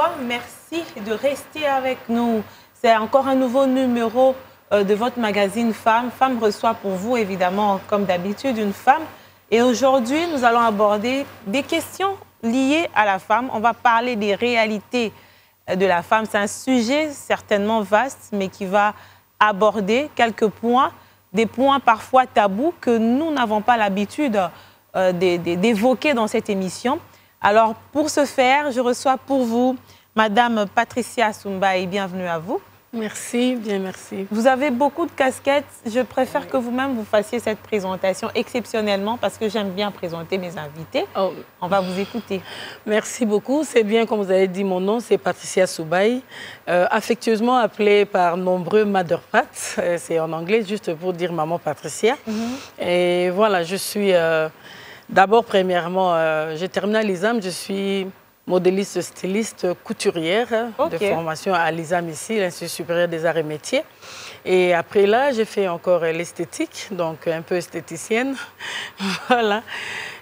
encore, merci de rester avec nous. C'est encore un nouveau numéro de votre magazine Femmes. Femmes reçoit pour vous, évidemment, comme d'habitude, une femme. Et aujourd'hui, nous allons aborder des questions liées à la femme. On va parler des réalités de la femme. C'est un sujet certainement vaste, mais qui va aborder quelques points, des points parfois tabous que nous n'avons pas l'habitude d'évoquer dans cette émission. Alors, pour ce faire, je reçois pour vous Madame Patricia Soumbaye. Bienvenue à vous. Merci, bien merci. Vous avez beaucoup de casquettes. Je préfère que vous-même vous fassiez cette présentation exceptionnellement parce que j'aime bien présenter mes invités. Oh. On va vous écouter. Merci beaucoup. C'est bien, comme vous avez dit, mon nom, c'est Patricia Soumbaye, affectueusement appelée par nombreux Mother Pat. C'est en anglais, juste pour dire maman Patricia. Et voilà, je suis d'abord, premièrement, j'ai terminé à l'ISAM, je suis modéliste, styliste, couturière de formation à l'ISAM ici, l'Institut supérieur des arts et métiers. Et après là, j'ai fait encore l'esthétique, donc un peu esthéticienne. Voilà.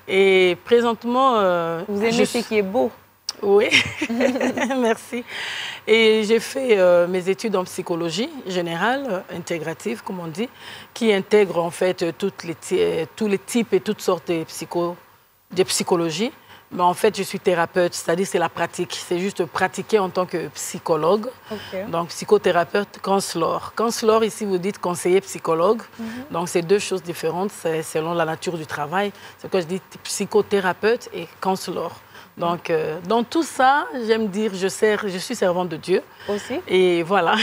Et présentement... vous aimez ce qui est beau? Oui, merci. Et j'ai fait mes études en psychologie générale, intégrative, comme on dit, qui intègre en fait tous les types et toutes sortes de psychologie. Mais en fait, je suis thérapeute, c'est-à-dire c'est la pratique. C'est juste pratiquer en tant que psychologue. Donc, psychothérapeute, counselor. Counselor, ici, vous dites conseiller psychologue. Donc, c'est deux choses différentes selon la nature du travail. C'est que je dis psychothérapeute et counselor. Donc, dans tout ça, j'aime dire, je suis servante de Dieu. Aussi. Et voilà,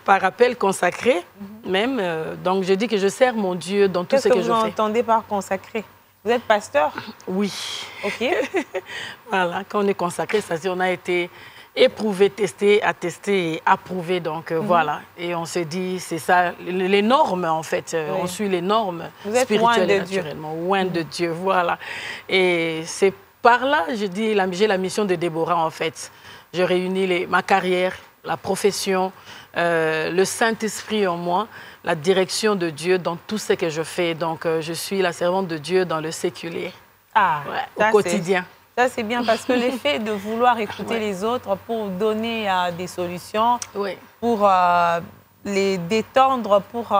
par rappel consacré, même. Donc, je dis que je sers mon Dieu dans tout ce que je fais. Qu'est-ce que vous entendez par consacré? Vous êtes pasteur? Oui. OK. Voilà, quand on est consacré, c'est-à-dire on a été éprouvé, testé, attesté et approuvé. Donc voilà. Et on se dit, c'est ça, les normes en fait. On suit les normes spirituelles et naturellement. Loin de Dieu, voilà. Et c'est par là, je dis, j'ai la mission de Déborah en fait. Je réunis ma carrière, la profession, le Saint-Esprit en moi, la direction de Dieu dans tout ce que je fais. Donc, je suis la servante de Dieu dans le séculier, au quotidien. Ça, c'est bien parce que l'effet de vouloir écouter les autres pour donner des solutions, pour les détendre, pour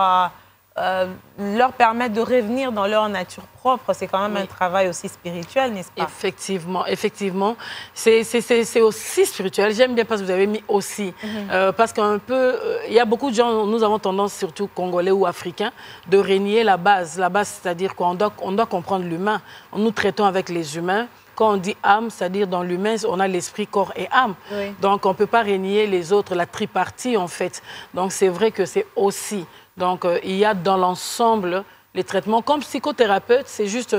leur permettre de revenir dans leur nature propre, c'est quand même un travail aussi spirituel, n'est-ce pas? Effectivement, effectivement. C'est aussi spirituel. J'aime bien parce que vous avez mis aussi. Parce qu'un peu, il y a beaucoup de gens, nous avons tendance, surtout congolais ou africains, de régner la base. La base, c'est-à-dire qu'on doit comprendre l'humain. Nous traitons avec les humains. Quand on dit âme, c'est-à-dire dans l'humain, on a l'esprit, corps et âme. Donc, on ne peut pas régner les autres, la tripartie, en fait. Donc, c'est vrai que c'est aussi. Donc, il y a dans l'ensemble les traitements. Comme psychothérapeute, c'est juste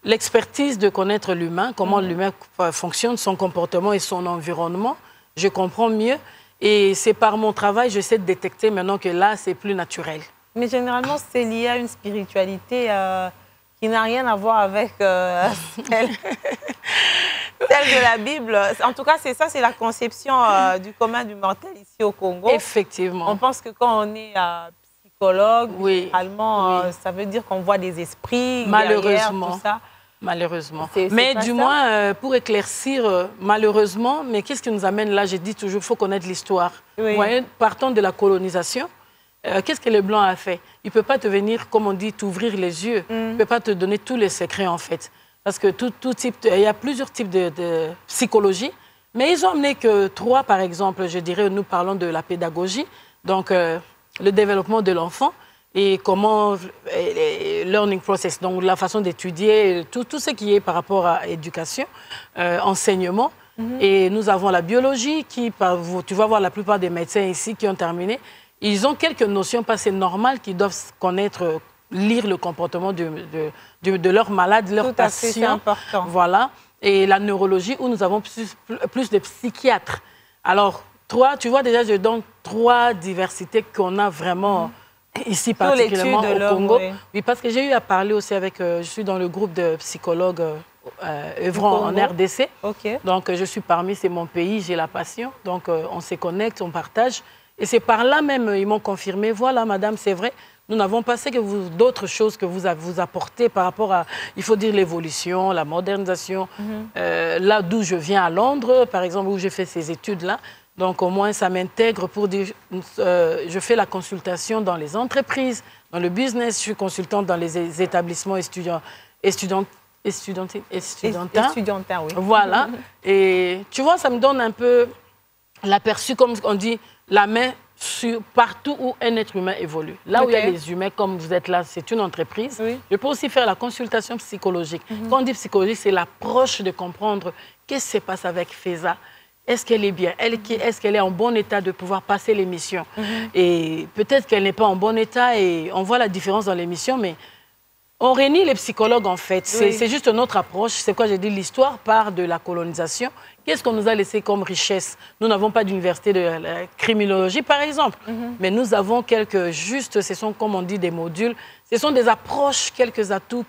l'expertise de connaître l'humain, comment l'humain fonctionne, son comportement et son environnement. Je comprends mieux. Et c'est par mon travail, j'essaie de détecter maintenant que là, c'est plus naturel. Mais généralement, c'est lié à une spiritualité qui n'a rien à voir avec celle de la Bible. En tout cas, c'est ça, c'est la conception du commun du mortel ici au Congo. Effectivement. On pense que quand on est psychologue, généralement, ça veut dire qu'on voit des esprits, malheureusement, tout ça. Malheureusement. Mais du moins, pour éclaircir, malheureusement, mais qu'est-ce qui nous amène là? J'ai dit toujours, il faut connaître l'histoire. Vous voyez, partant de la colonisation, qu'est-ce que le blanc a fait? Il ne peut pas te venir, comme on dit, t'ouvrir les yeux. Il ne peut pas te donner tous les secrets, en fait. Parce que il y a plusieurs types de psychologie. Mais ils ont amené que 3, par exemple, je dirais, nous parlons de la pédagogie. Donc, le développement de l'enfant et comment, learning process, donc la façon d'étudier, tout ce qui est par rapport à éducation, enseignement. Et nous avons la biologie qui, tu vas voir la plupart des médecins ici qui ont terminé, ils ont quelques notions, pas c'est normal, qu'ils doivent connaître, lire le comportement de leurs malades, leurs patients. C'est important. Voilà. Et la neurologie, où nous avons plus de psychiatres. Alors, tu vois déjà, je donne 3 diversités qu'on a vraiment ici, particulièrement au Congo. Oui, parce que j'ai eu à parler aussi avec, je suis dans le groupe de psychologues œuvrant en RDC. Donc, je suis parmi, c'est mon pays, j'ai la passion. Donc, on se connecte, on partage. Et c'est par là même, ils m'ont confirmé, voilà, madame, c'est vrai, Nous n'avons pas d'autres choses que vous apportez par rapport à, il faut dire, l'évolution, la modernisation. Là d'où je viens à Londres, par exemple, où j'ai fait ces études-là, donc au moins ça m'intègre pour dire, je fais la consultation dans les entreprises, dans le business, je suis consultante dans les établissements estudiantins, oui. Voilà. Et tu vois, ça me donne un peu l'aperçu, comme on dit, la main partout où un être humain évolue. Là où il y a les humains, comme vous êtes là, c'est une entreprise. Oui. Je peux aussi faire la consultation psychologique. Quand on dit psychologique, c'est l'approche de comprendre qu'est-ce qui se passe avec Feza. Est-ce qu'elle est bien? Est-ce qu'elle est en bon état de pouvoir passer l'émission? Et peut-être qu'elle n'est pas en bon état et on voit la différence dans l'émission, mais on réunit les psychologues, en fait. C'est juste notre approche. C'est quoi j'ai dit, l'histoire part de la colonisation. Qu'est-ce qu'on nous a laissé comme richesse? Nous n'avons pas d'université de criminologie, par exemple. Mais nous avons ce sont, comme on dit, des modules. Ce sont des approches, quelques atouts,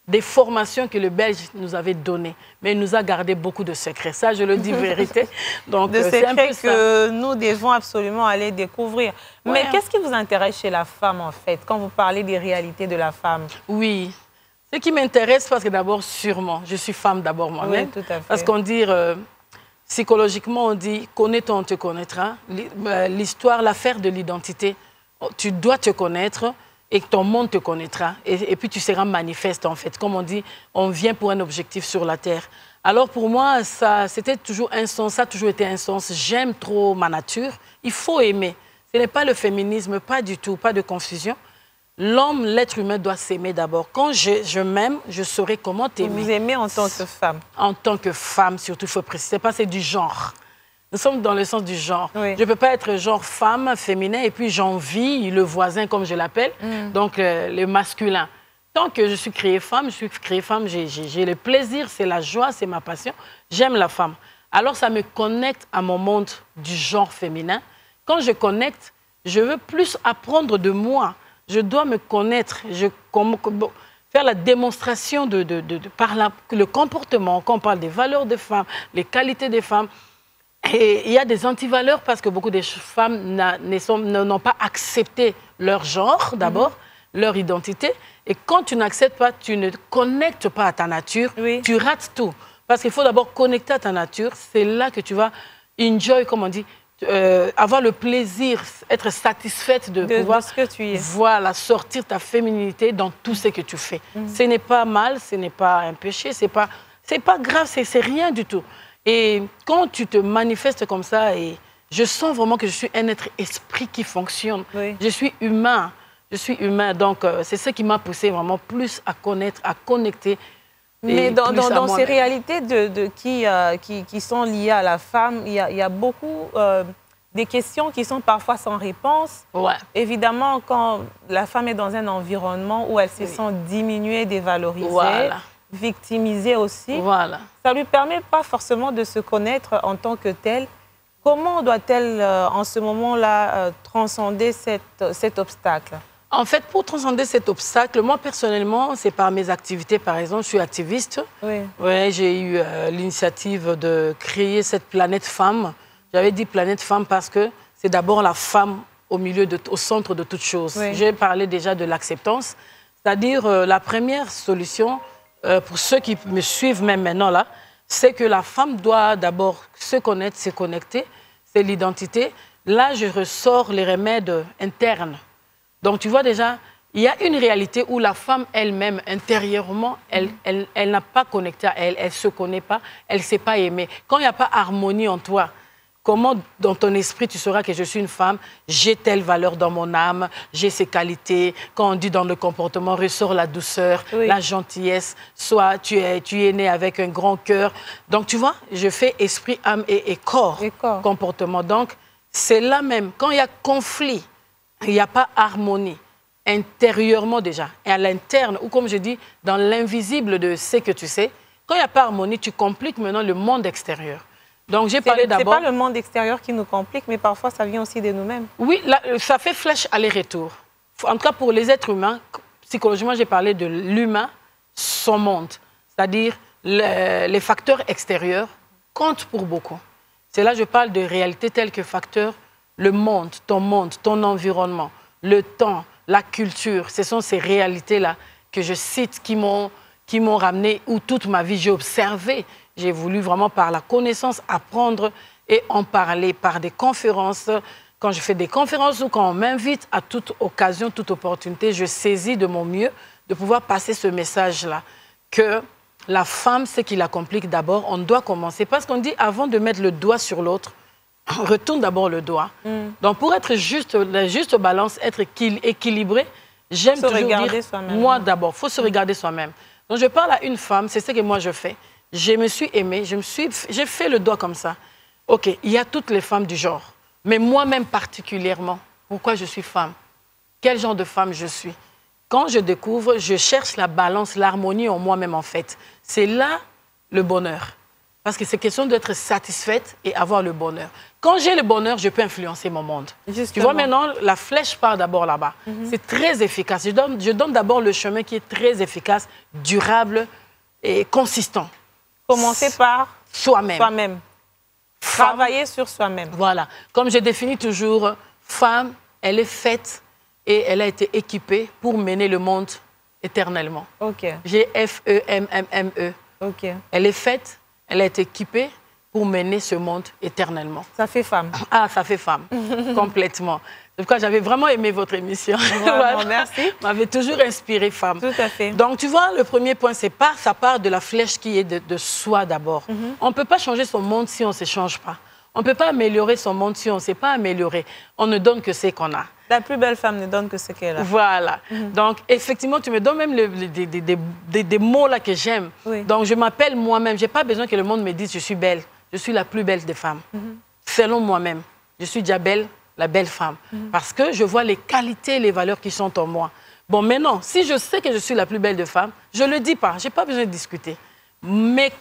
des formations que le Belge nous avait données. Mais il nous a gardé beaucoup de secrets. Ça, je le dis vérité. Donc, de secrets que nous devons absolument aller découvrir. Mais qu'est-ce qui vous intéresse chez la femme, en fait, quand vous parlez des réalités de la femme? Oui. Ce qui m'intéresse, parce que d'abord, sûrement, je suis femme d'abord moi-même. Oui, tout à fait. Parce qu'on dit, psychologiquement, on dit, connais-toi, on te connaîtra. L'histoire, l'affaire de l'identité, tu dois te connaître et ton monde te connaîtra. Et puis, tu seras manifeste, en fait. Comme on dit, on vient pour un objectif sur la terre. Alors, pour moi, c'était toujours un sens, ça a toujours été un sens. J'aime trop ma nature. Il faut aimer. Ce n'est pas le féminisme, pas du tout, pas de confusion. L'homme, l'être humain doit s'aimer d'abord. Quand je m'aime, je saurai comment t'aimer. Vous aimez en tant que femme? En tant que femme, surtout, il faut préciser. Pas, c'est du genre. Nous sommes dans le sens du genre. Oui. Je ne peux pas être genre femme, féminin, et puis j'envie le voisin, comme je l'appelle, donc le masculin. Tant que je suis créée femme, j'ai le plaisir, c'est la joie, c'est ma passion. J'aime la femme. Alors, ça me connecte à mon monde du genre féminin. Quand je connecte, je veux plus apprendre de moi. Je dois me connaître, faire la démonstration par le comportement, quand on parle des valeurs des femmes, les qualités des femmes. Et il y a des antivaleurs parce que beaucoup de femmes n'ont pas accepté leur genre, d'abord, leur identité. Et quand tu n'acceptes pas, tu ne connectes pas à ta nature, tu rates tout. Parce qu'il faut d'abord connecter à ta nature. C'est là que tu vas enjoy, comme on dit, avoir le plaisir, être satisfaite de pouvoir ce que tu es. Voilà, sortir ta féminité dans tout ce que tu fais. Ce n'est pas mal, ce n'est pas un péché, c'est pas grave, c'est rien du tout. Et quand tu te manifestes comme ça, et je sens vraiment que je suis un être esprit qui fonctionne. Oui. Je suis humain, donc c'est ce qui m'a poussé vraiment plus à connaître, à connecter. Mais dans ces réalités qui sont liées à la femme, il y a beaucoup des questions qui sont parfois sans réponse. Ouais. Évidemment, quand la femme est dans un environnement où elle se sent diminuée, dévalorisée, victimisée aussi, ça ne lui permet pas forcément de se connaître en tant que telle. Comment doit-elle, en ce moment-là, transcender cet obstacle? En fait, pour transcender cet obstacle, moi, personnellement, c'est par mes activités. Par exemple, je suis activiste. Oui. Ouais, j'ai eu l'initiative de créer cette planète femme. J'avais dit planète femme parce que c'est d'abord la femme au centre de toute chose. Oui. J'ai parlé déjà de l'acceptance. C'est-à-dire, la première solution, pour ceux qui me suivent même maintenant là, c'est que la femme doit d'abord se connaître, se connecter. C'est l'identité. Là, je ressors les remèdes internes. Donc, tu vois déjà, il y a une réalité où la femme elle-même, intérieurement, elle n'a pas connecté à elle, elle ne se connaît pas, elle ne sait pas aimer. Quand il n'y a pas harmonie en toi, comment dans ton esprit tu sauras que je suis une femme, j'ai telle valeur dans mon âme, j'ai ces qualités. Quand on dit dans le comportement, ressort la douceur, la gentillesse, soit tu es né avec un grand cœur. Donc, tu vois, je fais esprit, âme et corps, comportement. Donc, c'est là même, quand il y a conflit, il n'y a pas harmonie, intérieurement déjà. Et à l'interne, ou comme je dis, dans l'invisible de ce que tu sais, quand il n'y a pas harmonie, tu compliques maintenant le monde extérieur. Donc, j'ai parlé d'abord... Ce n'est pas le monde extérieur qui nous complique, mais parfois, ça vient aussi de nous-mêmes. Oui, là, ça fait flèche aller-retour. En tout cas, pour les êtres humains, psychologiquement, j'ai parlé de l'humain, son monde. C'est-à-dire, les facteurs extérieurs comptent pour beaucoup. C'est là que je parle de réalité telle que facteur, le monde, ton environnement, le temps, la culture. Ce sont ces réalités-là que je cite qui m'ont ramené, où toute ma vie j'ai observé. J'ai voulu vraiment par la connaissance apprendre et en parler par des conférences. Quand je fais des conférences ou quand on m'invite, à toute occasion, toute opportunité, je saisis de mon mieux de pouvoir passer ce message-là. Que la femme, ce qui la complique d'abord, on doit commencer. Parce qu'on dit, avant de mettre le doigt sur l'autre, retourne d'abord le doigt. Donc, pour être juste, la juste balance, être équilibré, j'aime toujours dire, moi d'abord, il faut se regarder soi-même. Donc, je parle à une femme, c'est ce que moi je fais. Je me suis aimée, j'ai fait le doigt comme ça. OK, il y a toutes les femmes du genre. Mais moi-même particulièrement, pourquoi je suis femme? Quel genre de femme je suis? Quand je découvre, je cherche la balance, l'harmonie en moi-même en fait. C'est là le bonheur. Parce que c'est question d'être satisfaite et avoir le bonheur. Quand j'ai le bonheur, je peux influencer mon monde. Justement. Tu vois maintenant, la flèche part d'abord là-bas. C'est très efficace. Je donne d'abord le chemin qui est très efficace, durable et consistant. Commencer par soi-même. Travailler sur soi-même. Voilà. Comme je définis toujours, femme, elle est faite et elle a été équipée pour mener le monde éternellement. OK. G-F-E-M-M-M-E. OK. Elle est faite, elle a été équipée pour mener ce monde éternellement. Ça fait femme. Ah, ça fait femme, complètement. C'est pourquoi j'avais vraiment aimé votre émission. Vraiment, merci. M'avait toujours inspiré femme. Tout à fait. Donc, tu vois, le premier point, c'est pas, ça part de la flèche qui est de soi d'abord. On ne peut pas changer son monde si on ne se change pas. On ne peut pas améliorer son monde si on ne s'est pas amélioré. On ne donne que ce qu'on a. La plus belle femme ne donne que ce qu'elle a. Voilà. Donc, effectivement, tu me donnes même des mots là que j'aime. Oui. Donc, je m'appelle moi-même. Je n'ai pas besoin que le monde me dise je suis belle. Je suis la plus belle des femmes. Selon moi-même, je suis déjà belle, la belle femme. Parce que je vois les qualités et les valeurs qui sont en moi. Bon, maintenant, si je sais que je suis la plus belle des femmes, je ne le dis pas. Je n'ai pas besoin de discuter. Mais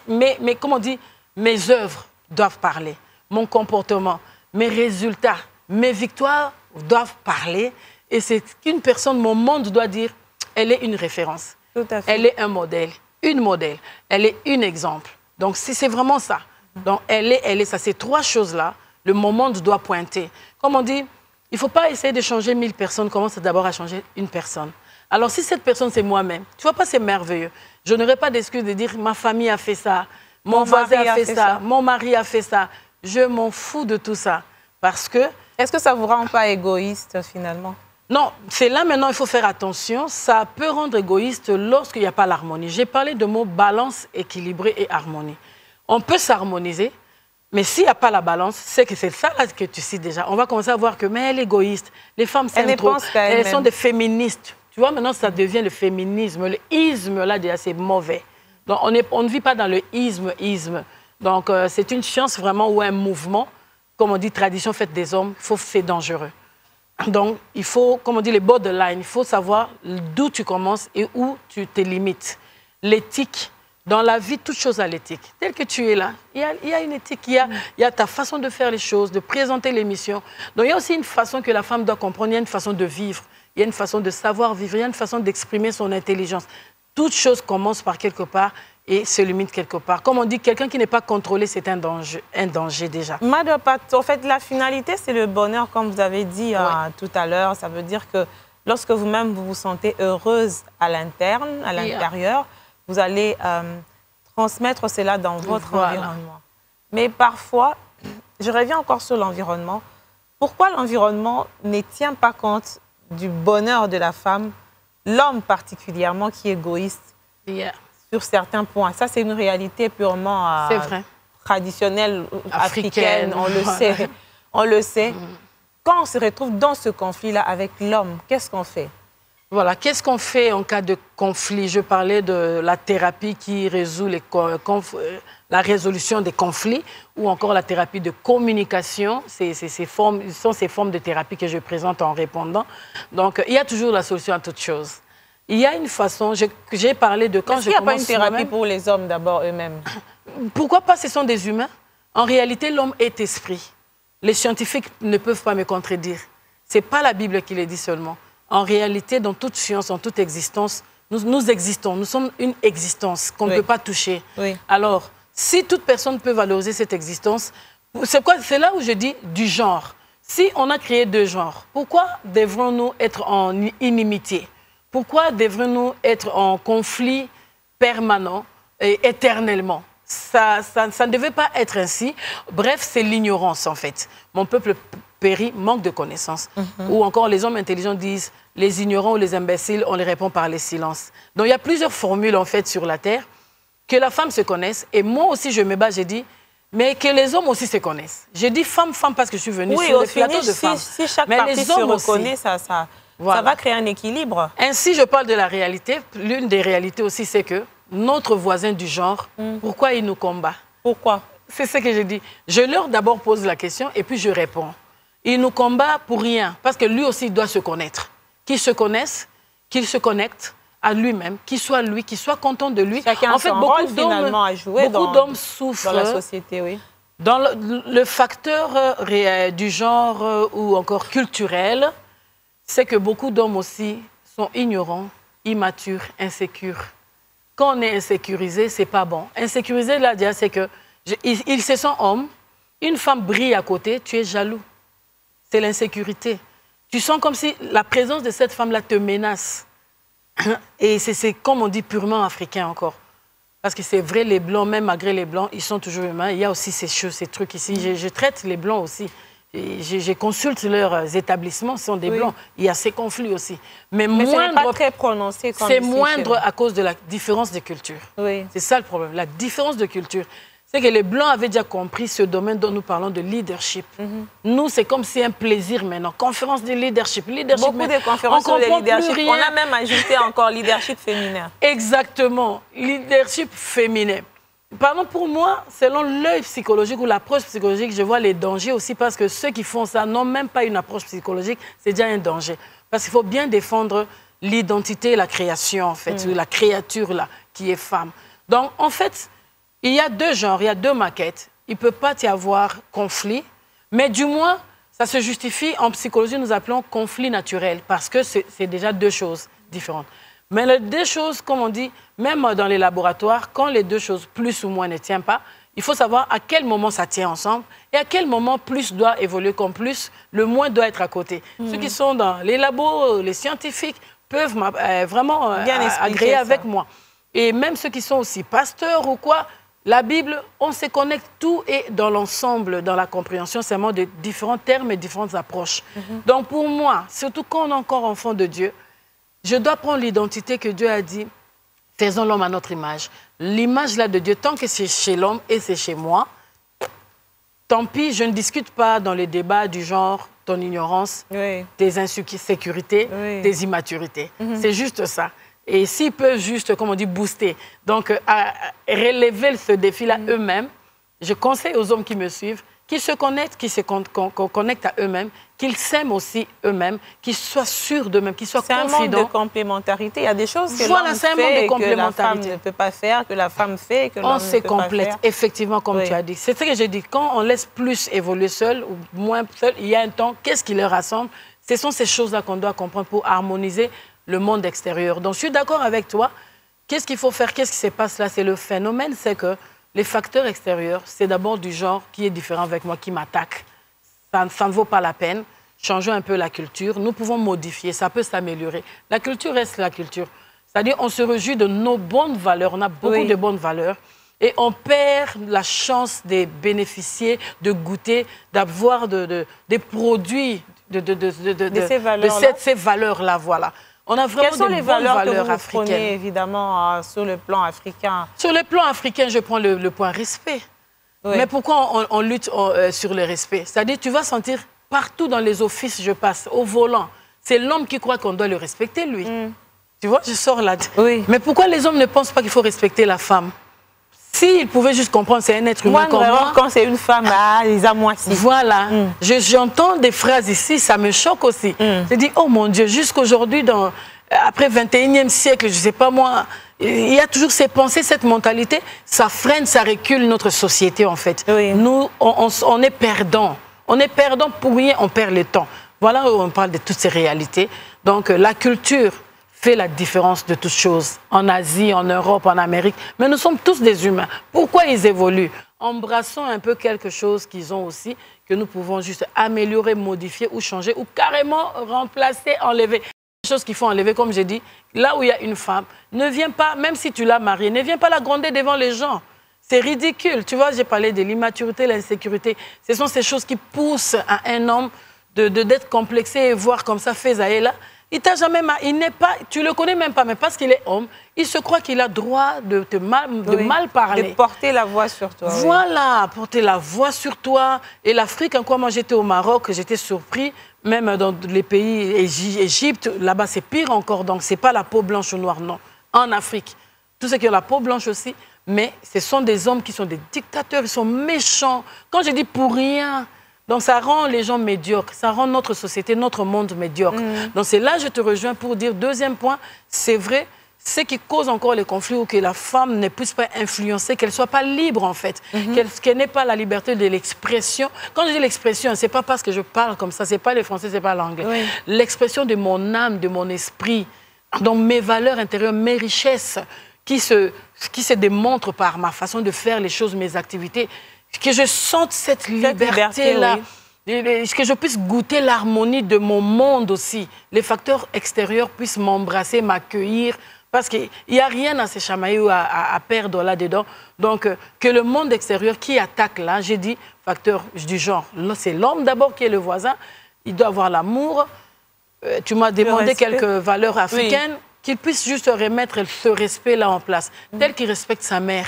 comme on dit, mes œuvres doivent parler. Mon comportement, mes résultats, mes victoires doivent parler. Et c'est qu'une personne, mon monde doit dire, elle est une référence. Tout à fait. Elle est un modèle, une modèle. Elle est un exemple. Donc, si c'est vraiment ça. Donc, elle est ça. Ces trois choses-là, le monde doit pointer. Comme on dit, il ne faut pas essayer de changer 1000 personnes. Commence d'abord à changer une personne. Alors, si cette personne, c'est moi-même, tu vois pas, c'est merveilleux. Je n'aurai pas d'excuse de dire, ma famille a fait ça, mon voisin a fait ça, mon mari a fait ça. Je m'en fous de tout ça. Parce que... Est-ce que ça ne vous rend pas égoïste, finalement? Non, c'est là maintenant, il faut faire attention. Ça peut rendre égoïste lorsqu'il n'y a pas l'harmonie. J'ai parlé de mots balance, équilibré et harmonie. On peut s'harmoniser, mais s'il n'y a pas la balance, c'est que c'est ça là que tu cites déjà. On va commencer à voir que, mais elle est égoïste. Les femmes s'aiment trop. Elles sont des féministes. Tu vois, maintenant, ça devient le féminisme. Le isme, là, déjà, c'est mauvais. Donc, on ne vit pas dans le isme. Donc, c'est une science vraiment ou un mouvement. Comme on dit, tradition faite des hommes, c'est dangereux. Donc, il faut, comme on dit, les borderline, il faut savoir d'où tu commences et où tu te limites. L'éthique, dans la vie, toute chose a l'éthique. Tel que tu es là, il y a une éthique, il y a ta façon de faire les choses, de présenter l'émission. Donc, il y a aussi une façon que la femme doit comprendre, il y a une façon de vivre, il y a une façon de savoir vivre, il y a une façon d'exprimer son intelligence. Toute chose commence par quelque part et se limite quelque part. Comme on dit, quelqu'un qui n'est pas contrôlé, c'est un danger déjà. Madame Pat, en fait, la finalité, c'est le bonheur, comme vous avez dit tout à l'heure. Ça veut dire que lorsque vous-même, vous vous sentez heureuse à l'interne, à l'intérieur, vous allez transmettre cela dans votre environnement. Mais parfois, je reviens encore sur l'environnement. Pourquoi l'environnement ne tient pas compte du bonheur de la femme, l'homme particulièrement qui est égoïste sur certains points? Ça, c'est une réalité purement traditionnelle, africaine, on le sait. On le sait. Quand on se retrouve dans ce conflit-là avec l'homme, qu'est-ce qu'on fait? Voilà, qu'est-ce qu'on fait en cas de conflit? Je parlais de la thérapie qui résout la résolution des conflits ou encore la thérapie de communication. Ce sont ces formes de thérapie que je présente en répondant. Donc, il y a toujours la solution à toute chose. Il y a une façon, j'ai parlé de quand je commence... Est-ce qu'il n'y a pas une thérapie pour les hommes d'abord eux-mêmes? Pourquoi pas? Ce sont des humains. En réalité, l'homme est esprit. Les scientifiques ne peuvent pas me contredire. Ce n'est pas la Bible qui le dit seulement. En réalité, dans toute science, en toute existence, nous existons. Nous sommes une existence qu'on ne peut pas toucher. Alors, si toute personne peut valoriser cette existence, c'est là où je dis du genre. Si on a créé deux genres, pourquoi devrons-nous être en inimitié? Pourquoi devrons-nous être en conflit permanent et éternellement? Ça ne devait pas être ainsi. Bref, c'est l'ignorance en fait. Mon peuple périt, manque de connaissances. Ou encore les hommes intelligents disent, les ignorants ou les imbéciles, on les répond par les silences. Donc il y a plusieurs formules en fait sur la terre, que la femme se connaisse. Et moi aussi je me bats, j'ai dit, mais que les hommes aussi se connaissent. J'ai dit femme, femme parce que je suis venue sur le plateau de femmes. Si chaque partie se reconnaît, ça va créer un équilibre. Ainsi, je parle de la réalité. L'une des réalités aussi, c'est que notre voisin du genre, pourquoi il nous combat? Pourquoi? C'est ce que j'ai dit. Je leur d'abord pose la question et puis je réponds. Il nous combat pour rien, parce que lui aussi doit se connaître. Qu'il se connaisse, qu'il se connecte à lui-même, qu'il soit lui, qu'il soit content de lui. Chacun en fait, beaucoup d'hommes souffrent dans la société, oui. Dans le facteur du genre ou encore culturel, c'est que beaucoup d'hommes aussi sont ignorants, immatures, insécures. Quand on est insécurisé, c'est pas bon. Insécurisé, là, c'est que il se sent homme, une femme brille à côté, tu es jaloux. C'est l'insécurité. Tu sens comme si la présence de cette femme-là te menace. Et c'est comme on dit purement africain encore. Parce que c'est vrai, les Blancs, même malgré les Blancs, ils sont toujours humains. Il y a aussi ces choses, ces trucs ici. Je traite les Blancs aussi. Je consulte leurs établissements, ce sont des Blancs. Il y a ces conflits aussi. Mais ce n'est pas très prononcé. C'est moindre à cause de la différence de culture. Oui. C'est ça le problème, la différence de culture. C'est que les Blancs avaient déjà compris ce domaine dont nous parlons de leadership. Nous, c'est comme si un plaisir maintenant. Conférence de leadership. Beaucoup de conférences sur le leadership. On a même ajouté encore leadership féminin. Exactement. Leadership féminin. Pardon, pour moi, selon l'œil psychologique ou l'approche psychologique, je vois les dangers aussi parce que ceux qui font ça n'ont même pas une approche psychologique. C'est déjà un danger. Parce qu'il faut bien défendre l'identité, la création, en fait, la créature là, qui est femme. Donc, en fait, il y a deux genres, il y a deux maquettes. Il ne peut pas y avoir conflit, mais du moins, ça se justifie. En psychologie, nous appelons conflit naturel, parce que c'est déjà deux choses différentes. Mais les deux choses, comme on dit, même dans les laboratoires, quand les deux choses, plus ou moins, ne tiennent pas, il faut savoir à quel moment ça tient ensemble et à quel moment plus doit évoluer comme plus, le moins doit être à côté. Ceux qui sont dans les labos, les scientifiques, peuvent vraiment agréer avec moi. Et même ceux qui sont aussi pasteurs ou quoi, la Bible, on se connecte tout et dans l'ensemble, dans la compréhension seulement de différents termes et différentes approches. Donc pour moi, surtout quand on est encore enfant de Dieu, je dois prendre l'identité que Dieu a dit, faisons l'homme à notre image. L'image là de Dieu, tant que c'est chez l'homme et c'est chez moi, tant pis, je ne discute pas dans les débats du genre, ton ignorance, tes insécurités, tes immaturités. C'est juste ça. Et s'ils peuvent juste, comme on dit, booster, donc relever ce défi-là eux-mêmes, je conseille aux hommes qui me suivent qu'ils se connectent, qu'ils se connectent à eux-mêmes, qu'ils s'aiment aussi eux-mêmes, qu'ils soient sûrs d'eux-mêmes, qu'ils soient confidents. C'est un manque de complémentarité. Il y a des choses que l'homme fait que la femme ne peut pas faire, que la femme fait que l'homme ne peut pas faire. On se complète, effectivement, comme tu as dit. C'est ce que j'ai dit. Quand on laisse plus évoluer seul ou moins seul, il y a un temps, qu'est-ce qui les rassemble? Ce sont ces choses-là qu'on doit comprendre pour harmoniser le monde extérieur. Donc, je suis d'accord avec toi. Qu'est-ce qu'il faut faire? Qu'est-ce qui se passe là? C'est le phénomène, c'est que les facteurs extérieurs, c'est d'abord du genre qui est différent avec moi, qui m'attaque. Ça ne vaut pas la peine. Changeons un peu la culture. Nous pouvons modifier, ça peut s'améliorer. La culture reste la culture. C'est-à-dire, on se réjouit de nos bonnes valeurs. On a beaucoup de bonnes valeurs. Et on perd la chance de bénéficier, de goûter, d'avoir des produits de ces valeurs-là. Voilà. On a vraiment Quelles sont les valeurs que vous africaines. Prenez, évidemment, sur le plan africain? Sur le plan africain, je prends le point respect. Mais pourquoi on lutte sur le respect? C'est-à-dire, tu vas sentir partout dans les offices, je passe, au volant, c'est l'homme qui croit qu'on doit le respecter, lui. Tu vois, je sors là. Mais pourquoi les hommes ne pensent pas qu'il faut respecter la femme? S'ils pouvaient juste comprendre, c'est un être humain comme moi. Quand c'est une femme, ils amoissent. Voilà. J'entends des phrases ici, ça me choque aussi. Je dis, oh mon Dieu, jusqu'aujourd'hui, après 21e siècle, je ne sais pas moi, il y a toujours ces pensées, cette mentalité. Ça freine, ça recule notre société, en fait. Nous, on est perdants. On est perdants pour rien, on perd le temps. Voilà où on parle de toutes ces réalités. Donc, la culture fait la différence de toutes choses, en Asie, en Europe, en Amérique. Mais nous sommes tous des humains. Pourquoi ils évoluent? embrassons un peu quelque chose qu'ils ont aussi, que nous pouvons juste améliorer, modifier ou changer ou carrément remplacer, enlever. Les choses qu'il faut enlever, comme j'ai dit, là où il y a une femme, ne viens pas, même si tu l'as mariée, ne viens pas la gronder devant les gens. C'est ridicule. Tu vois, j'ai parlé de l'immaturité, l'insécurité. Ce sont ces choses qui poussent à un homme d'être complexé et voir comme ça, fait là. Il t'a jamais il n'est pas, tu le connais même pas, mais parce qu'il est homme, il se croit qu'il a droit de mal parler. De porter la voix sur toi. Voilà, porter la voix sur toi. Et l'Afrique, quand moi j'étais au Maroc, j'étais surpris, même dans les pays Égypte, là-bas c'est pire encore, donc c'est pas la peau blanche ou noire, non. En Afrique, tous ceux qui ont la peau blanche aussi, mais ce sont des hommes qui sont des dictateurs, ils sont méchants. Quand je dis pour rien... Donc, ça rend les gens médiocres, ça rend notre société, notre monde médiocre. Donc, c'est là que je te rejoins pour dire, deuxième point, c'est vrai, ce qui cause encore les conflits ou que la femme ne puisse pas influencer, qu'elle ne soit pas libre, en fait, qu'elle n'ait pas la liberté de l'expression. Quand je dis l'expression, ce n'est pas parce que je parle comme ça, ce n'est pas le français, ce n'est pas l'anglais. Oui. L'expression de mon âme, de mon esprit, donc mes valeurs intérieures, mes richesses, qui se démontrent par ma façon de faire les choses, mes activités, que je sente cette liberté-là, oui. Que je puisse goûter l'harmonie de mon monde aussi. Les facteurs extérieurs puissent m'embrasser, m'accueillir, parce qu'il n'y a rien à se chamailler ou à perdre là-dedans. Donc, que le monde extérieur qui attaque là, j'ai dit, facteur du genre, c'est l'homme d'abord qui est le voisin, il doit avoir l'amour. Tu m'as demandé quelques valeurs africaines, oui. Qu'il puisse juste remettre ce respect-là en place, tel qu'il respecte sa mère,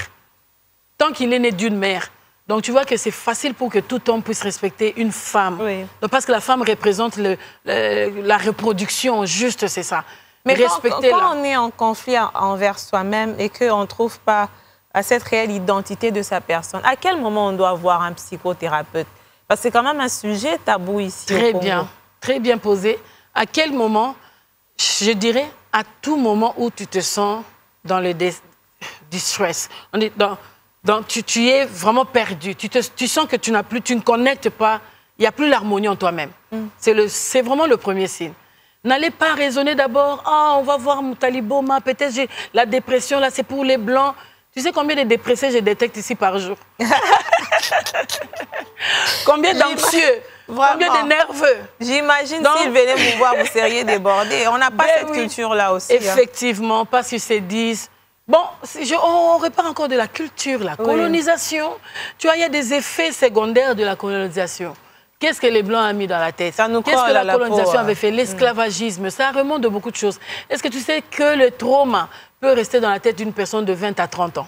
tant qu'il est né d'une mère. Donc, tu vois que c'est facile pour que tout homme puisse respecter une femme. Oui. Donc, parce que la femme représente la reproduction, juste, c'est ça. Mais quand on est en conflit envers soi-même et qu'on ne trouve pas cette réelle identité de sa personne, à quel moment on doit voir un psychothérapeute? Parce que c'est quand même un sujet tabou ici. Très bien posé. À quel moment? Je dirais à tout moment où tu te sens dans le distress. On est donc, tu es vraiment perdu. Tu sens que tu ne connectes pas. Il n'y a plus l'harmonie en toi-même. C'est vraiment le premier signe. N'allez pas raisonner d'abord. Ah, on va voir Moutaliboma. Peut-être la dépression, là, c'est pour les Blancs. Tu sais combien de dépressés je détecte ici par jour? Combien d'anxieux? Combien de nerveux? J'imagine s'ils venaient vous voir, vous seriez débordés. On n'a pas cette culture-là aussi. Effectivement, parce qu'ils se disent... Bon, on repart encore de la culture, la colonisation. Oui. Tu vois, il y a des effets secondaires de la colonisation. Qu'est-ce que les Blancs ont mis dans la tête? Qu'est-ce que la colonisation avait fait? L'esclavagisme, ça remonte de beaucoup de choses. Est-ce que tu sais que le trauma peut rester dans la tête d'une personne de 20 à 30 ans?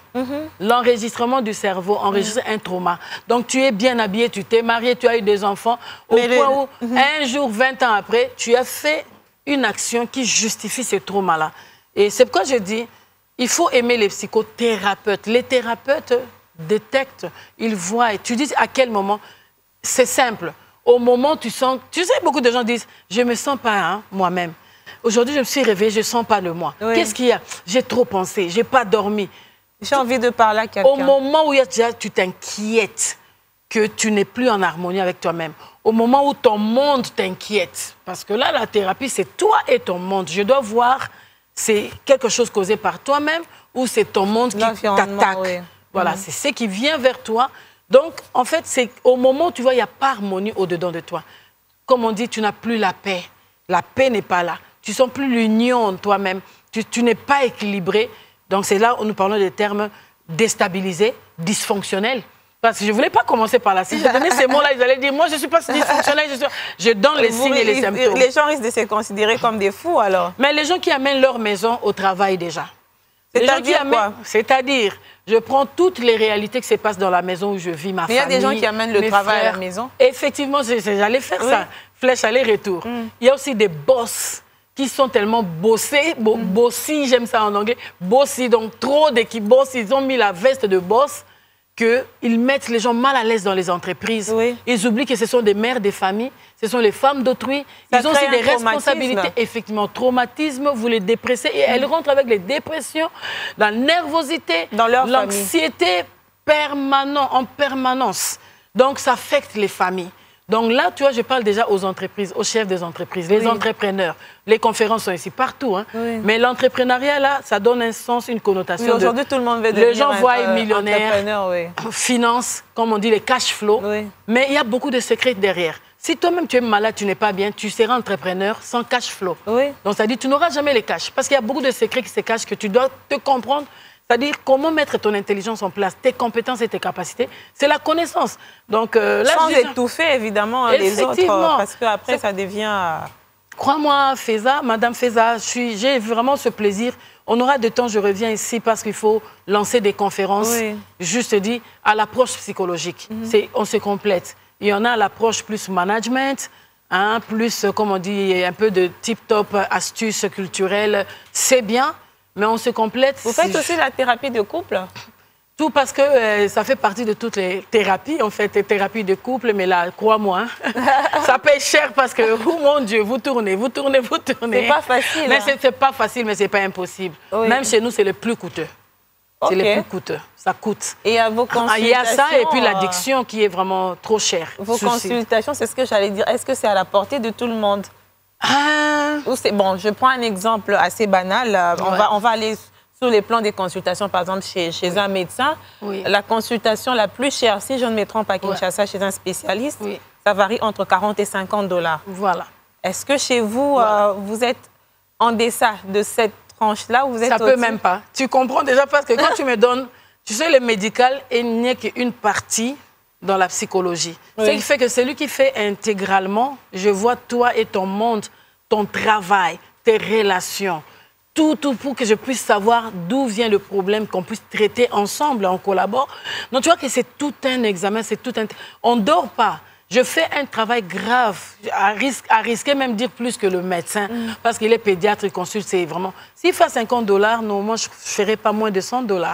L'enregistrement du cerveau enregistre un trauma. Donc, tu es bien habillé, tu t'es marié, tu as eu des enfants, au point où, un jour, 20 ans après, tu as fait une action qui justifie ce trauma-là. Et c'est pourquoi je dis... Il faut aimer les psychothérapeutes. Les thérapeutes détectent, ils voient. Et tu dis à quel moment? C'est simple. Au moment où tu sens... Tu sais, beaucoup de gens disent, je ne me sens pas moi-même. Aujourd'hui, je me suis réveillée, je ne sens pas le moi. Oui. Qu'est-ce qu'il y a? J'ai trop pensé, je n'ai pas dormi. J'ai envie de parler à quelqu'un. Au moment où tu t'inquiètes, que tu n'es plus en harmonie avec toi-même. Au moment où ton monde t'inquiète. Parce que là, la thérapie, c'est toi et ton monde. Je dois voir... C'est quelque chose causé par toi-même ou c'est ton monde qui t'attaque. Oui. Voilà, c'est ce qui vient vers toi. Donc, en fait, c'est au moment où tu vois, il n'y a pas harmonie au-dedans de toi. Comme on dit, tu n'as plus la paix. La paix n'est pas là. Tu ne sens plus l'union en toi-même. Tu n'es pas équilibré. Donc, c'est là où nous parlons des termes déstabilisés, dysfonctionnels. Parce que je ne voulais pas commencer par là. Si je donnais ces mots-là, ils allaient dire, moi, je ne suis pas dysfonctionnel. Je donne les signes et les symptômes. Les gens risquent de se considérer comme des fous, alors. Mais les gens qui amènent leur maison au travail, déjà. C'est-à-dire quoi? C'est-à-dire, je prends toutes les réalités qui se passent dans la maison où je vis, ma famille. Mais il y a des gens qui amènent le travail à la maison. Effectivement, j'allais faire ça. Flèche aller-retour. Il y a aussi des boss qui sont tellement bossés, bossy, j'aime ça en anglais, bossy, donc trop qui bossent, ils ont mis la veste de boss, qu'ils mettent les gens mal à l'aise dans les entreprises. Oui. Ils oublient que ce sont des mères des familles, ce sont les femmes d'autrui. Ils ont aussi des responsabilités. Effectivement, traumatisme, vous les dépressez. Et elles rentrent avec les dépressions, la nervosité, l'anxiété en permanence. Donc, ça affecte les familles. Donc là, tu vois, je parle déjà aux entreprises, aux chefs des entreprises, les entrepreneurs. Les conférences sont ici partout. Hein. Mais l'entrepreneuriat, là, ça donne un sens, une connotation. Aujourd'hui, tout le monde veut devenir les gens voient millionnaire, finance, comme on dit, les cash flow. Mais il y a beaucoup de secrets derrière. Si toi-même tu es malade, tu n'es pas bien, tu seras entrepreneur sans cash flow. Donc ça dit, tu n'auras jamais les cash. Parce qu'il y a beaucoup de secrets qui se cachent que tu dois te comprendre. C'est-à-dire comment mettre ton intelligence en place, tes compétences et tes capacités, c'est la connaissance. Donc, là, sans étouffer, évidemment, les autres, parce qu'après, ça devient... Crois-moi, Feza, Madame Feza, j'ai vraiment ce plaisir. On aura de temps, je reviens ici parce qu'il faut lancer des conférences, juste dit, à l'approche psychologique. On se complète. Il y en a à l'approche plus management, hein, plus, comme on dit, un peu de tip-top astuces culturelles. C'est bien. Mais on se complète. Vous faites aussi la thérapie de couple? Tout parce que ça fait partie de toutes les thérapies. On fait des thérapies de couple, mais là, crois-moi, hein, ça paye cher parce que, oh mon Dieu, vous tournez, vous tournez, vous tournez. C'est pas facile. Mais c'est pas facile, mais c'est pas impossible. Même chez nous, c'est le plus coûteux. C'est le plus coûteux. Ça coûte. Et il y a vos consultations. Il y a ça et puis l'addiction qui est vraiment trop chère. Vos consultations, c'est ce que j'allais dire. Est-ce que c'est à la portée de tout le monde? Bon, je prends un exemple assez banal. On va aller sur les plans des consultations, par exemple, chez un médecin. La consultation la plus chère, si je ne me trompe pas, à Kinshasa, chez un spécialiste, ça varie entre 40 et 50 $. Voilà. Est-ce que chez vous, vous êtes en deçà de cette tranche-là ou vous êtes Ça peut même pas. Tu comprends déjà parce que quand tu me donnes, tu sais, le médical, il n'y a qu'une partie dans la psychologie. Ce qui fait que celui qui fait intégralement, je vois toi et ton monde, ton travail, tes relations, tout pour que je puisse savoir d'où vient le problème, qu'on puisse traiter ensemble, on collabore. Donc tu vois que c'est tout un examen, c'est tout un... On ne dort pas. Je fais un travail grave, à risquer même dire plus que le médecin, parce qu'il est pédiatre, il consulte, c'est vraiment... S'il fait 50 $, non, moi je ne ferai pas moins de 100 $.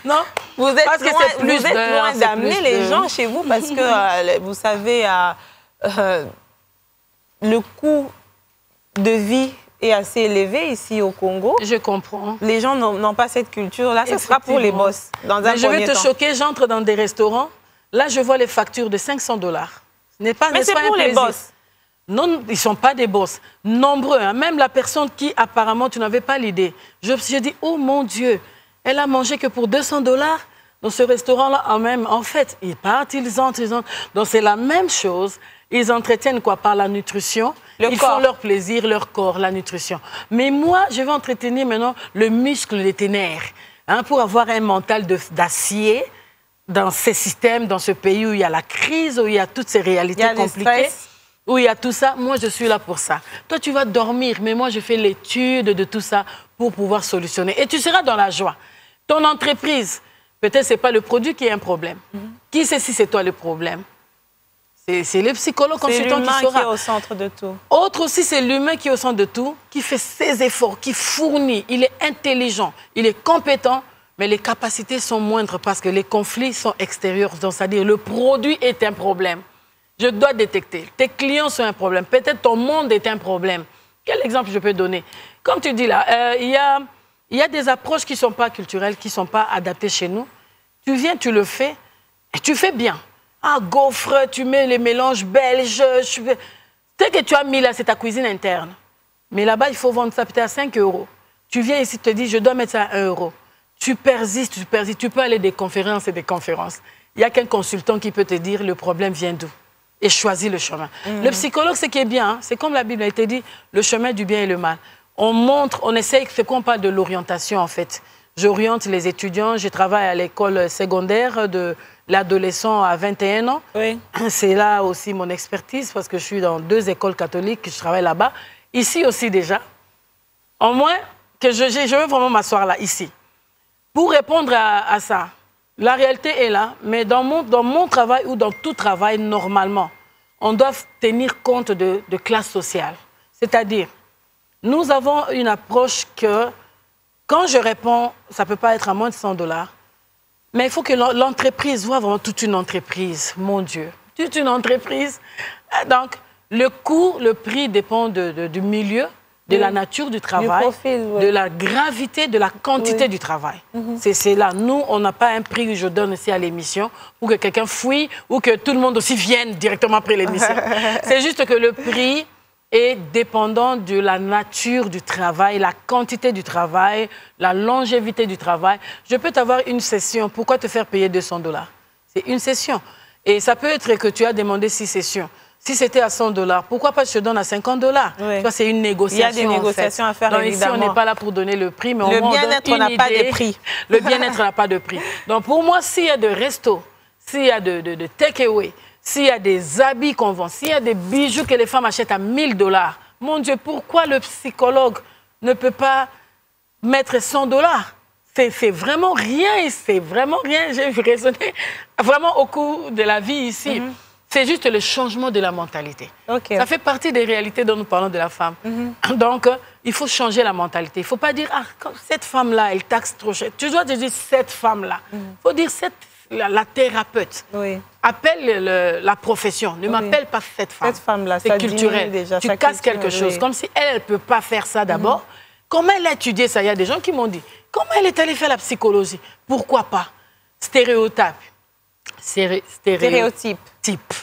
Non, vous êtes loin d'amener les gens chez vous parce que, vous savez, le coût de vie est assez élevé ici au Congo. Je comprends. Les gens n'ont pas cette culture-là. Ce sera pour les boss, dans un premier temps. Je vais te choquer, j'entre dans des restaurants. Là, je vois les factures de 500 $. Mais c'est pour les boss. Non, ils ne sont pas des boss. Nombreux, hein. Même la personne qui, apparemment, tu n'avais pas l'idée. Je dis, oh mon Dieu, elle a mangé que pour 200 $ dans ce restaurant-là. En fait, ils partent, ils entrent. Donc, c'est la même chose. Ils entretiennent quoi? Par la nutrition. Ils font leur plaisir, leur corps, la nutrition. Mais moi, je vais entretenir maintenant le muscle de tes nerfs, hein, pour avoir un mental d'acier dans ces systèmes, dans ce pays où il y a la crise, où il y a toutes ces réalités compliquées. Où il y a tout ça, moi je suis là pour ça. Toi tu vas dormir, mais moi je fais l'étude de tout ça pour pouvoir solutionner. Et tu seras dans la joie. Ton entreprise, peut-être ce n'est pas le produit qui est un problème. Qui sait si c'est toi le problème? C'est le psychologue consultant qui saura. C'est l'humain qui est au centre de tout. Autre aussi, c'est l'humain qui est au centre de tout, qui fait ses efforts, qui fournit. Il est intelligent, il est compétent, mais les capacités sont moindres parce que les conflits sont extérieurs. Donc, c'est-à-dire le produit est un problème. Je dois détecter. Tes clients sont un problème. Peut-être ton monde est un problème. Quel exemple je peux donner? Comme tu dis là, il y a des approches qui ne sont pas culturelles, qui ne sont pas adaptées chez nous. Tu viens, tu le fais, et tu fais bien. Ah, gaufre, tu mets les mélanges belges. Ce que tu as mis là, c'est ta cuisine interne. Mais là-bas, il faut vendre ça peut-être à 5 €. Tu viens ici, tu te dis, je dois mettre ça à 1 €. Tu persistes. Tu peux aller des conférences et des conférences. Il n'y a qu'un consultant qui peut te dire, le problème vient d'où? Et choisis le chemin. Le psychologue, ce qui est bien, hein, c'est comme la Bible a été dit, le chemin du bien et le mal. On montre, on essaye, c'est qu'on parle de l'orientation en fait. J'oriente les étudiants, je travaille à l'école secondaire de l'adolescent à 21 ans. Oui. C'est là aussi mon expertise parce que je suis dans 2 écoles catholiques, je travaille là-bas. Ici aussi déjà. En moins, que je veux vraiment m'asseoir là, ici. Pour répondre à ça, la réalité est là, mais dans mon travail ou dans tout travail, normalement, on doit tenir compte de classe sociale. C'est-à-dire, nous avons une approche que, quand je réponds, ça ne peut pas être à moins de 100 $, mais il faut que l'entreprise voit vraiment toute une entreprise, mon Dieu, toute une entreprise. Donc, le coût, le prix dépend du milieu, de la nature du travail, de la gravité, de la quantité du travail. C'est là. Nous, on n'a pas un prix que je donne ici à l'émission pour que quelqu'un fouille ou que tout le monde aussi vienne directement après l'émission. C'est juste que le prix est dépendant de la nature du travail, la quantité du travail, la longévité du travail. Je peux t'avoir une session. Pourquoi te faire payer 200 $? C'est une session. Et ça peut être que tu as demandé 6 sessions. Si c'était à 100 $, pourquoi pas je te donne à 50 $? C'est une négociation. Il y a des négociations à faire, donc, évidemment. Ici, on n'est pas là pour donner le prix, mais le bien-être n'a pas de prix. Le bien-être n'a pas de prix. Donc, pour moi, s'il y a de restos, s'il y a de take-away, s'il y a des habits qu'on vend, s'il y a des bijoux que les femmes achètent à 1000 $, mon Dieu, pourquoi le psychologue ne peut pas mettre 100 $? C'est vraiment rien, c'est vraiment rien. J'ai raisonné vraiment au cours de la vie ici. C'est juste le changement de la mentalité. Ça fait partie des réalités dont nous parlons de la femme. Donc, il faut changer la mentalité. Il ne faut pas dire, ah, cette femme-là, elle taxe trop cher. Tu dois te dire, cette femme-là. Il faut dire, la thérapeute. Appelle la profession. Ne m'appelle pas cette femme. Cette femme-là, c'est culturel. Déjà, tu casses quelque chose. Comme si elle ne peut pas faire ça d'abord. Comment elle a étudié ça? Il y a des gens qui m'ont dit, comment elle est allée faire la psychologie? Pourquoi pas? Stéréotype. Stéréotype.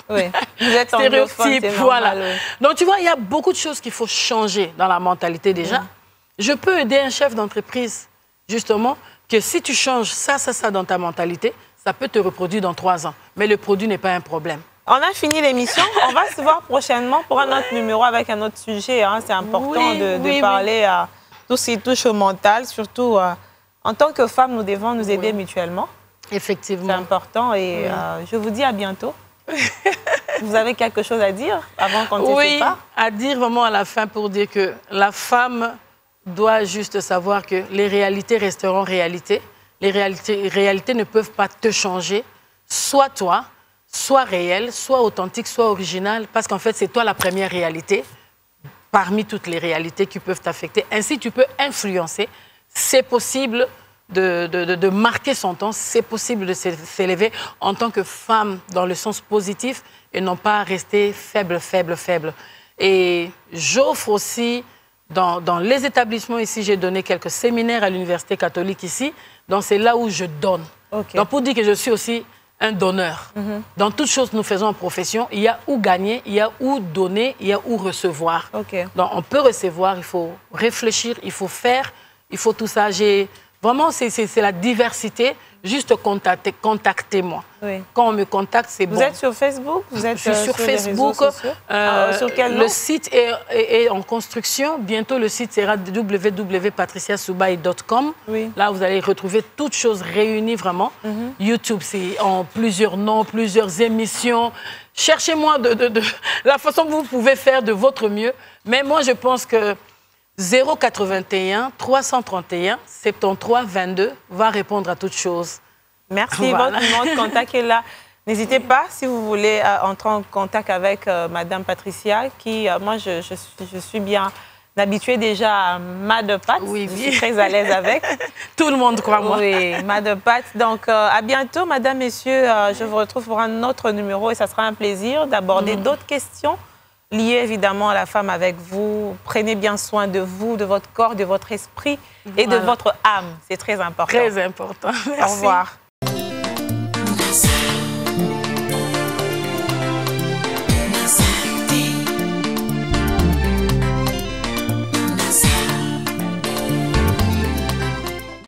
Oui. Vous êtes stéréotype, voilà. Donc, tu vois, il y a beaucoup de choses qu'il faut changer dans la mentalité déjà. Je peux aider un chef d'entreprise, justement, que si tu changes ça dans ta mentalité, ça peut te reproduire dans 3 ans. Mais le produit n'est pas un problème. On a fini l'émission. On va se voir prochainement pour un autre numéro avec un autre sujet. Hein. C'est important de parler à tout ce qui touche au mental. Surtout, en tant que femmes, nous devons nous aider mutuellement. Effectivement. C'est important et je vous dis à bientôt. Vous avez quelque chose à dire avant qu'on ne se sépare? À dire vraiment à la fin pour dire que la femme doit juste savoir que les réalités resteront réalités. Les réalités ne peuvent pas te changer. Soit toi, soit réel, soit authentique, soit original, parce qu'en fait, c'est toi la première réalité parmi toutes les réalités qui peuvent t'affecter. Ainsi, tu peux influencer. C'est possible de marquer son temps, c'est possible de s'élever en tant que femme dans le sens positif et non pas rester faible. Et j'offre aussi, dans les établissements ici, j'ai donné quelques séminaires à l'Université catholique ici, donc c'est là où je donne. Donc pour dire que je suis aussi un donneur. Dans toutes choses que nous faisons en profession, il y a où gagner, il y a où donner, il y a où recevoir. Donc on peut recevoir, il faut réfléchir, il faut faire, il faut tout ça. Vraiment, c'est la diversité. Juste contactez-moi. Quand on me contacte, c'est bon. Vous êtes sur Facebook? Je suis sur Facebook. Sur quel nom? Le site est en construction. Bientôt, le site sera www.patriciasoubaï.com. Là, vous allez retrouver toutes choses réunies vraiment. YouTube, c'est en plusieurs noms, plusieurs émissions. Cherchez-moi de la façon que vous pouvez faire de votre mieux. Mais moi, je pense que 081 331 73 22 va répondre à toutes choses. Merci. Voilà. Votre numéro de contact est là. N'hésitez pas si vous voulez entrer en contact avec Madame Patricia, qui, moi, je suis bien habituée déjà à Mad Pat. Je suis très à l'aise avec. Tout le monde croit moi. Oui, Mad Pat. Donc, à bientôt, Madame, Messieurs. Je vous retrouve pour un autre numéro et ça sera un plaisir d'aborder d'autres questions liées évidemment à la femme avec vous. Prenez bien soin de vous, de votre corps, de votre esprit et de votre âme. C'est très important. Très important. Merci. Au revoir.